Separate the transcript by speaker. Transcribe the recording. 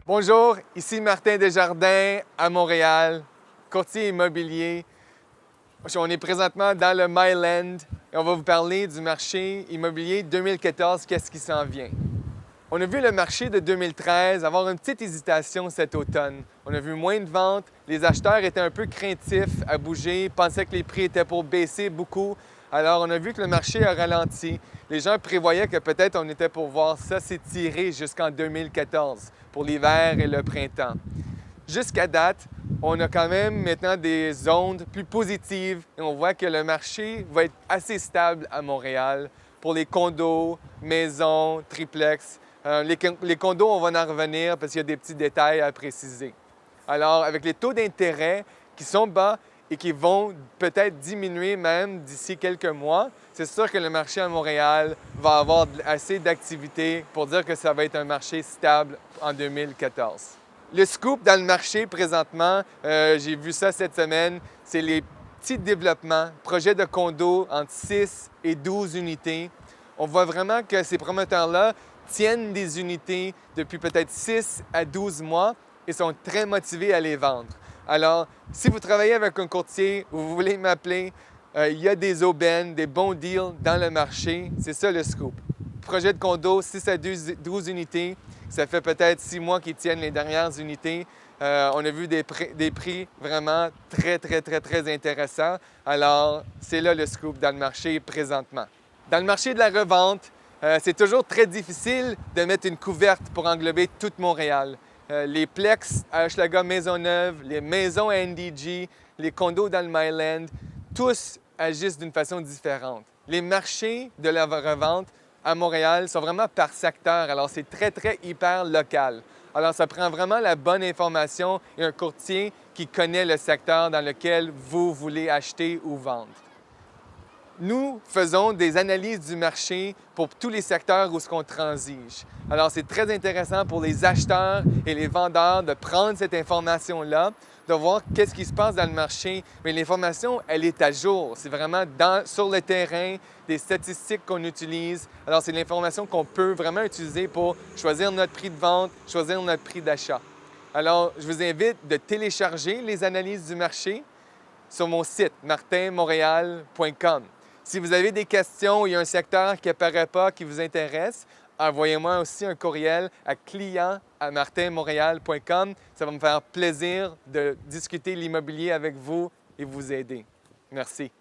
Speaker 1: Bonjour, ici Martin Desjardins à Montréal, courtier immobilier. On est présentement dans le Myland et on va vous parler du marché immobilier 2014, qu'est-ce qui s'en vient. On a vu le marché de 2013 avoir une petite hésitation cet automne. On a vu moins de ventes, les acheteurs étaient un peu craintifs à bouger, pensaient que les prix étaient pour baisser beaucoup. Alors on a vu que le marché a ralenti. Les gens prévoyaient que peut-être on était pour voir ça s'étirer jusqu'en 2014 pour l'hiver et le printemps. Jusqu'à date, on a quand même maintenant des ondes plus positives et on voit que le marché va être assez stable à Montréal pour les condos, maisons, triplex. Les condos, on va en revenir parce qu'il y a des petits détails à préciser. Alors, avec les taux d'intérêt qui sont bas et qui vont peut-être diminuer même d'ici quelques mois, c'est sûr que le marché à Montréal va avoir assez d'activité pour dire que ça va être un marché stable en 2014. Le scoop dans le marché présentement, j'ai vu ça cette semaine, c'est les petits développements, projets de condos entre 6 et 12 unités. On voit vraiment que ces promoteurs-là tiennent des unités depuis peut-être 6 à 12 mois et sont très motivés à les vendre. Alors, si vous travaillez avec un courtier ou vous voulez m'appeler, il y a des aubaines, des bons deals dans le marché. C'est ça le scoop. Projet de condo, 6 à 12 unités. Ça fait peut-être 6 mois qu'ils tiennent les dernières unités. On a vu des prix vraiment très intéressants. Alors, c'est là le scoop dans le marché présentement. Dans le marché de la revente, c'est toujours très difficile de mettre une couverte pour englober toute Montréal. Les Plex à Hochelaga Maisonneuve, les maisons à NDG, les condos dans le Myland, tous agissent d'une façon différente. Les marchés de la revente à Montréal sont vraiment par secteur, alors c'est très hyper local. Alors ça prend vraiment la bonne information et un courtier qui connaît le secteur dans lequel vous voulez acheter ou vendre. Nous faisons des analyses du marché pour tous les secteurs où on transige. Alors, c'est très intéressant pour les acheteurs et les vendeurs de prendre cette information-là, de voir qu'est-ce qui se passe dans le marché. Mais l'information, elle est à jour. C'est vraiment sur le terrain, des statistiques qu'on utilise. Alors, c'est l'information qu'on peut vraiment utiliser pour choisir notre prix de vente, choisir notre prix d'achat. Alors, je vous invite de télécharger les analyses du marché sur mon site martinmontréal.com. Si vous avez des questions, il y a un secteur qui n'apparaît pas, qui vous intéresse, envoyez-moi aussi un courriel à client@martinmontréal.com. Ça va me faire plaisir de discuter l'immobilier avec vous et vous aider. Merci.